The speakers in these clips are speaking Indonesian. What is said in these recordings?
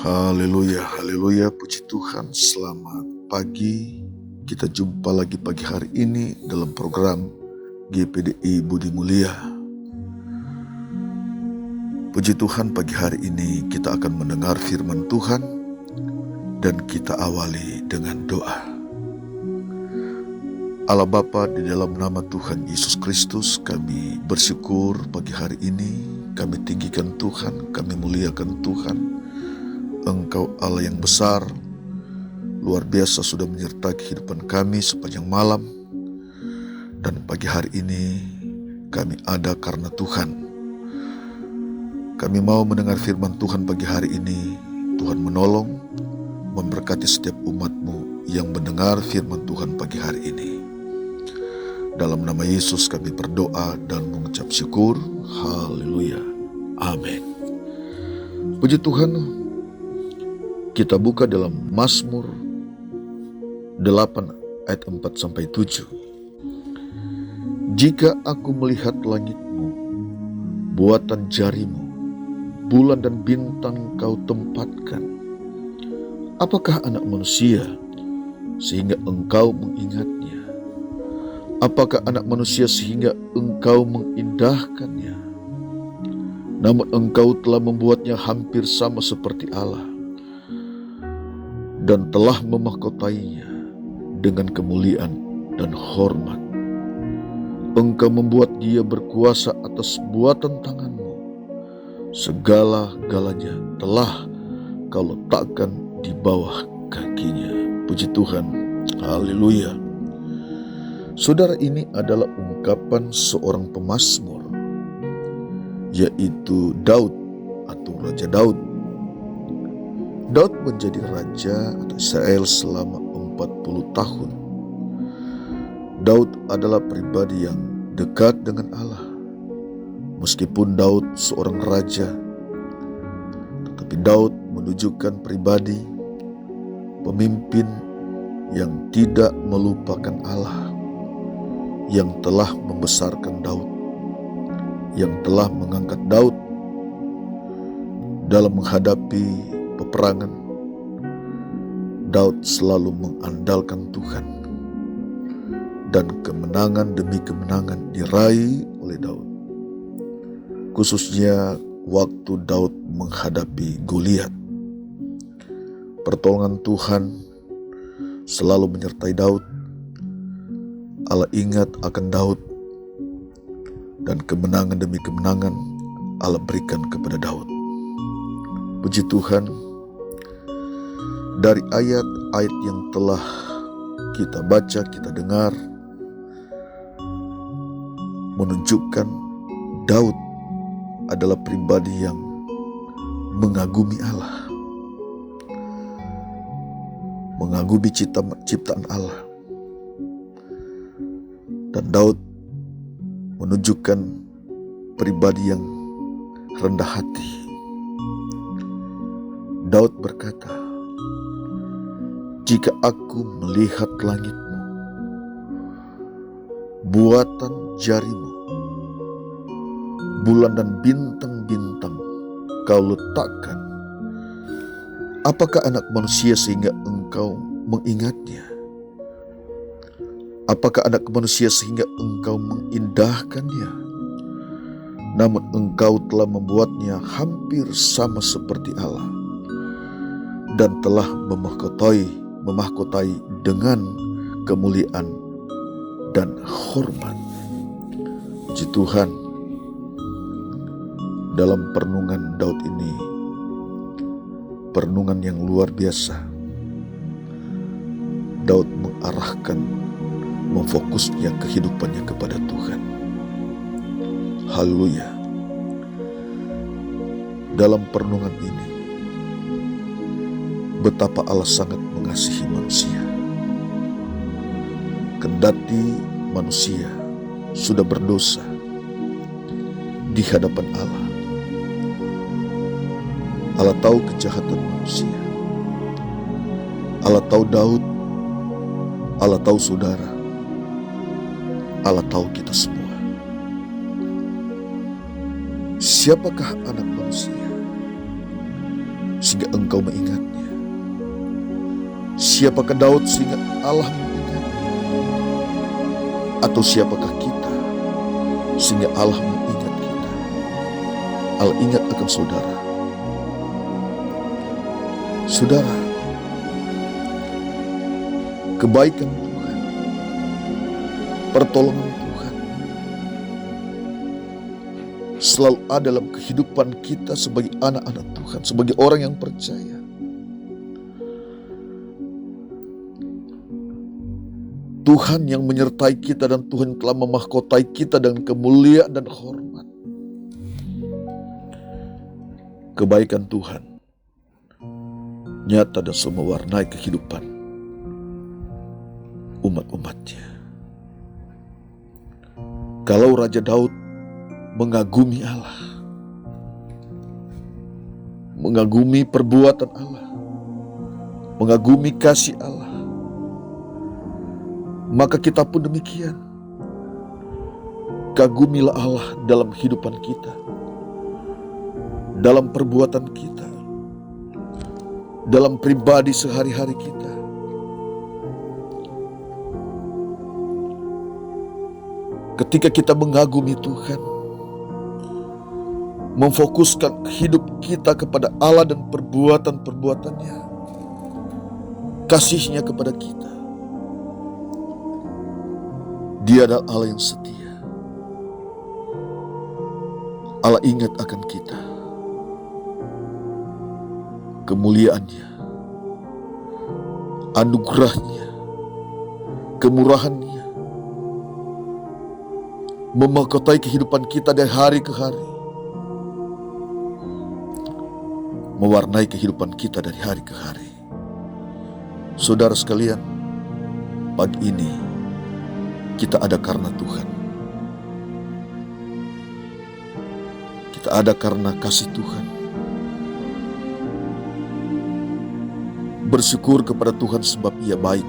Haleluya, haleluya, puji Tuhan. Selamat pagi. Kita jumpa lagi pagi hari ini dalam program GPDI Budi Mulia. Puji Tuhan, pagi hari ini kita akan mendengar firman Tuhan dan kita awali dengan doa. Allah Bapa, di dalam nama Tuhan Yesus Kristus, kami bersyukur pagi hari ini. Kami tinggikan Tuhan, kami muliakan Tuhan. Engkau Allah yang besar, luar biasa sudah menyertai kehidupan kami sepanjang malam. Dan pagi hari ini kami ada karena Tuhan. Kami mau mendengar firman Tuhan pagi hari ini. Tuhan menolong, memberkati setiap umat-Mu yang mendengar firman Tuhan pagi hari ini. Dalam nama Yesus kami berdoa dan mengucap syukur. Haleluya. Amin. Puji Tuhan, kita buka dalam Mazmur 8 ayat 4-7. Jika aku melihat langit-Mu, buatan jari-Mu, bulan dan bintang Kau tempatkan, apakah anak manusia sehingga Engkau mengingatnya? Apakah anak manusia sehingga Engkau mengindahkannya? Namun Engkau telah membuatnya hampir sama seperti Allah, dan telah memahkotainya dengan kemuliaan dan hormat. Engkau membuat dia berkuasa atas buatan tangan-Mu. Segala-galanya telah Kau letakkan di bawah kakinya. Puji Tuhan. Haleluya. Saudara, ini adalah ungkapan seorang pemazmur, yaitu Daud atau Raja Daud. Daud menjadi raja Israel selama 40 tahun. Daud adalah pribadi yang dekat dengan Allah. Meskipun Daud seorang raja, tetapi Daud menunjukkan pribadi pemimpin yang tidak melupakan Allah, yang telah membesarkan Daud, yang telah mengangkat Daud dalam menghadapi peperangan. Daud selalu mengandalkan Tuhan, dan kemenangan demi kemenangan diraih oleh Daud. Khususnya waktu Daud menghadapi Goliat, pertolongan Tuhan selalu menyertai Daud. Allah ingat akan Daud, dan kemenangan demi kemenangan Allah berikan kepada Daud. Puji Tuhan, dari ayat-ayat yang telah kita baca, kita dengar, menunjukkan Daud adalah pribadi yang mengagumi Allah, mengagumi ciptaan Allah. Dan Daud menunjukkan pribadi yang rendah hati. Daud berkata, jika aku melihat langit-Mu, buatan jari-Mu, bulan dan bintang-bintang Kau letakkan, apakah anak manusia sehingga Engkau mengingatnya? Apakah anak manusia sehingga Engkau mengindahkannya? Namun Engkau telah membuatnya hampir sama seperti Allah, dan telah memahkotai dengan kemuliaan dan hormat. Puji Tuhan, dalam perenungan Daud ini, perenungan yang luar biasa. Daud mengarahkan, memfokusnya kehidupannya kepada Tuhan. Haleluya. Dalam perenungan ini, betapa Allah sangat mengasihi manusia. Kendati manusia sudah berdosa di hadapan Allah, Allah tahu kejahatan manusia. Allah tahu Daud, Allah tahu saudara, Allah tahu kita semua. Siapakah anak manusia sehingga engkau mengingatnya? Siapakah Daud sehingga Allah mengingatnya? Atau siapakah kita sehingga Allah mengingat kita? Allah ingat akan saudara. Saudara, kebaikan Tuhan, pertolongan Tuhan selalu ada dalam kehidupan kita sebagai anak-anak Tuhan, sebagai orang yang percaya. Tuhan yang menyertai kita dan Tuhan telah memahkotai kita dengan kemuliaan dan hormat. Kebaikan Tuhan nyata dan mewarnai kehidupan umat-umatnya. Kalau Raja Daud mengagumi Allah, mengagumi perbuatan Allah, mengagumi kasih Allah, maka kita pun demikian. Kagumilah Allah dalam kehidupan kita, dalam perbuatan kita, dalam pribadi sehari-hari kita. Ketika kita mengagumi Tuhan, memfokuskan hidup kita kepada Allah dan perbuatan-perbuatannya, kasih-Nya kepada kita, Dia adalah Allah yang setia. Allah ingat akan kita, kemuliaan-Nya, anugerah-Nya, kemurahan-Nya, memahkotai kehidupan kita dari hari ke hari, mewarnai kehidupan kita dari hari ke hari. Saudara sekalian, pagi ini kita ada karena Tuhan. Kita ada karena kasih Tuhan. Bersyukur kepada Tuhan sebab Ia baik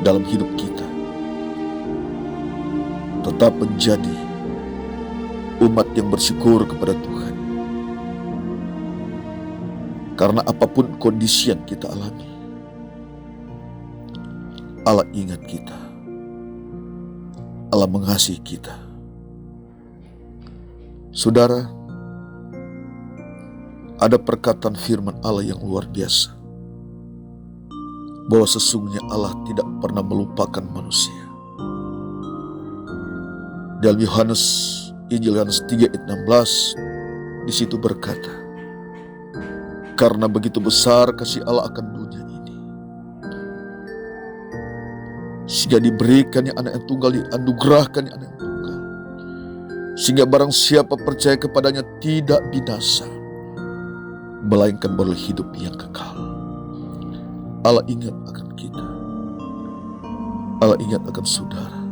dalam hidup kita. Tetap menjadi umat yang bersyukur kepada Tuhan. Karena apapun kondisi yang kita alami, Allah ingat kita. Allah mengasihi kita. Saudara, ada perkataan firman Allah yang luar biasa, bahwa sesungguhnya Allah tidak pernah melupakan manusia. Dalam Injil Yohanes 3 ayat 16, di situ berkata, karena begitu besar kasih Allah akan dunia ini, sehingga diberikannya anak yang tunggal, dianugerahkannya anak yang tunggal, sehingga barang siapa percaya kepadanya tidak binasa, melainkan beroleh hidup yang kekal. Allah ingat akan kita. Allah ingat akan saudara.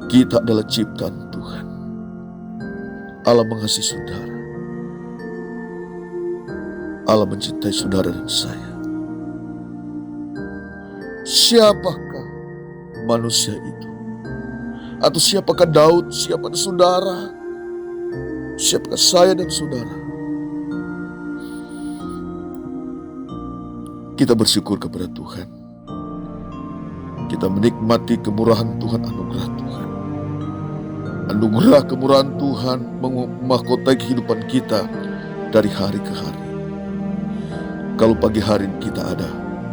Kita adalah ciptaan Tuhan. Allah mengasihi saudara. Allah mencintai saudara dan saya. Siapakah manusia itu? Atau siapakah Daud? Siapakah saudara? Siapakah saya dan saudara? Kita bersyukur kepada Tuhan. Kita menikmati kemurahan Tuhan, anugerah Tuhan. Anugerah kemurahan Tuhan memahkotai kehidupan kita dari hari ke hari. Kalau pagi hari kita ada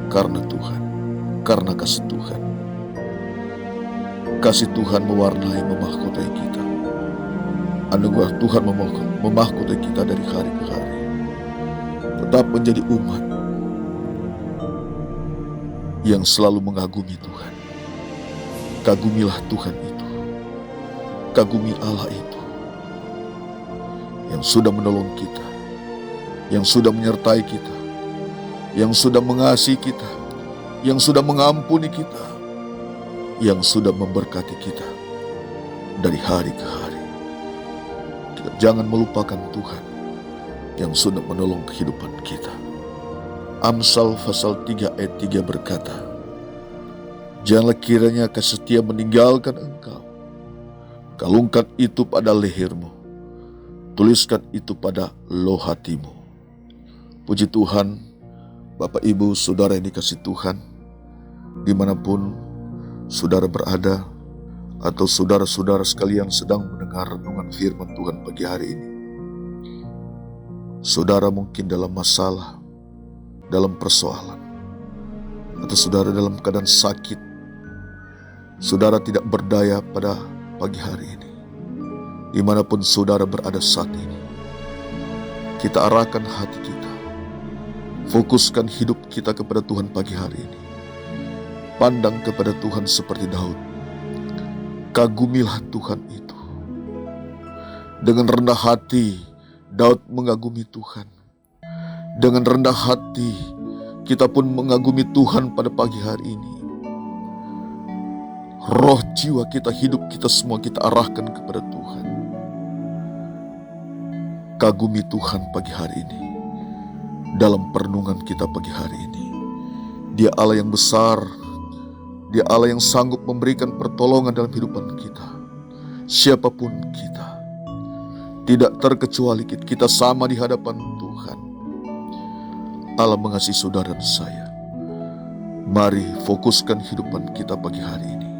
karena Tuhan, karena kasih Tuhan. Kasih Tuhan mewarnai, memahkotai kita. Anugerah Tuhan memahkotai kita dari hari ke hari. Tetap menjadi umat yang selalu mengagumi Tuhan. Kagumilah Tuhan itu. Kagumi Allah itu, yang sudah menolong kita, yang sudah menyertai kita, yang sudah mengasihi kita, yang sudah mengampuni kita, yang sudah memberkati kita dari hari ke hari. Kita jangan melupakan Tuhan yang sudah menolong kehidupan kita. Amsal pasal 3 ayat 3 berkata, janganlah kiranya kasih setia meninggalkan engkau. Kalungkan itu pada lehermu Tuliskan itu pada loh hatimu. Puji Tuhan, Bapak Ibu Saudara yang dikasih Tuhan, dimanapun saudara berada, atau saudara-saudara sekalian sedang mendengar renungan firman Tuhan pagi hari ini. Saudara mungkin dalam masalah, dalam persoalan, atau saudara dalam keadaan sakit, saudara tidak berdaya pada pagi hari ini. Dimanapun saudara berada saat ini, kita arahkan hati kita, fokuskan hidup kita kepada Tuhan pagi hari ini. Pandang kepada Tuhan seperti Daud. Kagumilah Tuhan itu. Dengan rendah hati, Daud mengagumi Tuhan. Dengan rendah hati, kita pun mengagumi Tuhan pada pagi hari ini. Roh, jiwa kita, hidup kita semua kita arahkan kepada Tuhan. Kagumi Tuhan pagi hari ini. Dalam perenungan kita pagi hari ini, Dia Allah yang besar, Dia Allah yang sanggup memberikan pertolongan dalam kehidupan kita. Siapapun kita, tidak terkecuali kita sama di hadapan Tuhan. Allah mengasihi saudara dan saya. Mari fokuskan kehidupan kita pagi hari ini.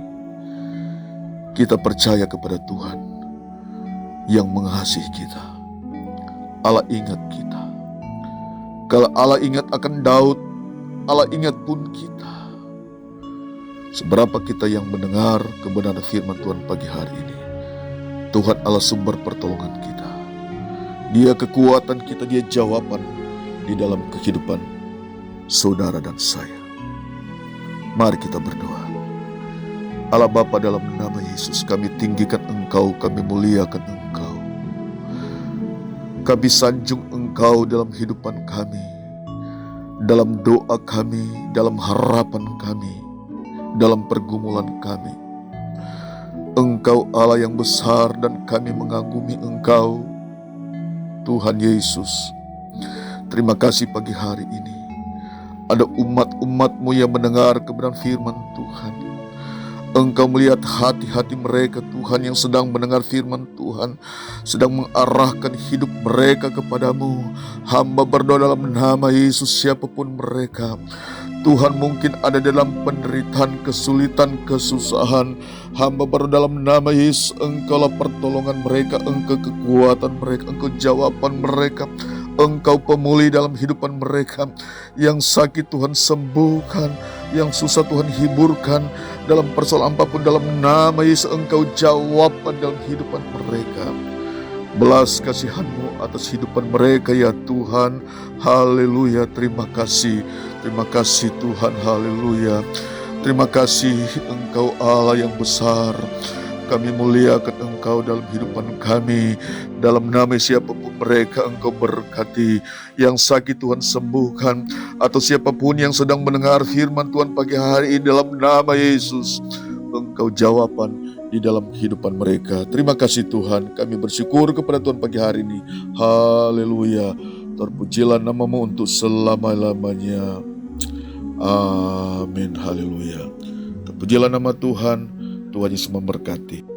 Kita percaya kepada Tuhan yang mengasihi kita. Allah ingat kita. Kalau Allah ingat akan Daud, Allah ingat pun kita. Seberapa kita yang mendengar kebenaran firman Tuhan pagi hari ini, Tuhan Allah sumber pertolongan kita. Dia kekuatan kita, Dia jawaban di dalam kehidupan saudara dan saya. Mari kita berdoa. Allah Bapa, dalam nama Yesus kami tinggikan Engkau, kami muliakan Engkau. Kami sanjung Engkau dalam kehidupan kami, dalam doa kami, dalam harapan kami, dalam pergumulan kami. Engkau Allah yang besar dan kami mengagumi Engkau, Tuhan Yesus. Terima kasih pagi hari ini. Ada umat-umat-Mu yang mendengar kebenaran firman Tuhan. Engkau melihat hati-hati mereka, Tuhan, yang sedang mendengar firman Tuhan, sedang mengarahkan hidup mereka kepadamu. Hamba berdoa dalam nama Yesus, siapapun mereka, Tuhan, mungkin ada dalam penderitaan, kesulitan, kesusahan. Hamba berdoa dalam nama Yesus, Engkaulah pertolongan mereka, Engkau kekuatan mereka, Engkau jawaban mereka. Engkau pemulih dalam kehidupan mereka. Yang sakit Tuhan sembuhkan, yang susah Tuhan hiburkan. Dalam persoalan apapun, dalam nama Yesus Engkau jawaban dalam kehidupan mereka. Belas kasihan-Mu atas kehidupan mereka ya Tuhan. Haleluya, terima kasih Tuhan, haleluya. Terima kasih Engkau Allah yang besar. Kami muliakan Engkau dalam kehidupan kami. Dalam nama siapapun mereka Engkau berkati. Yang sakit Tuhan sembuhkan. Atau siapapun yang sedang mendengar firman Tuhan pagi hari ini, dalam nama Yesus Engkau jawaban di dalam kehidupan mereka. Terima kasih Tuhan. Kami bersyukur kepada Tuhan pagi hari ini. Haleluya. Terpujilah nama-Mu untuk selama-lamanya. Amin. Haleluya. Terpujilah nama Tuhan. Tuhan Yesus memberkati.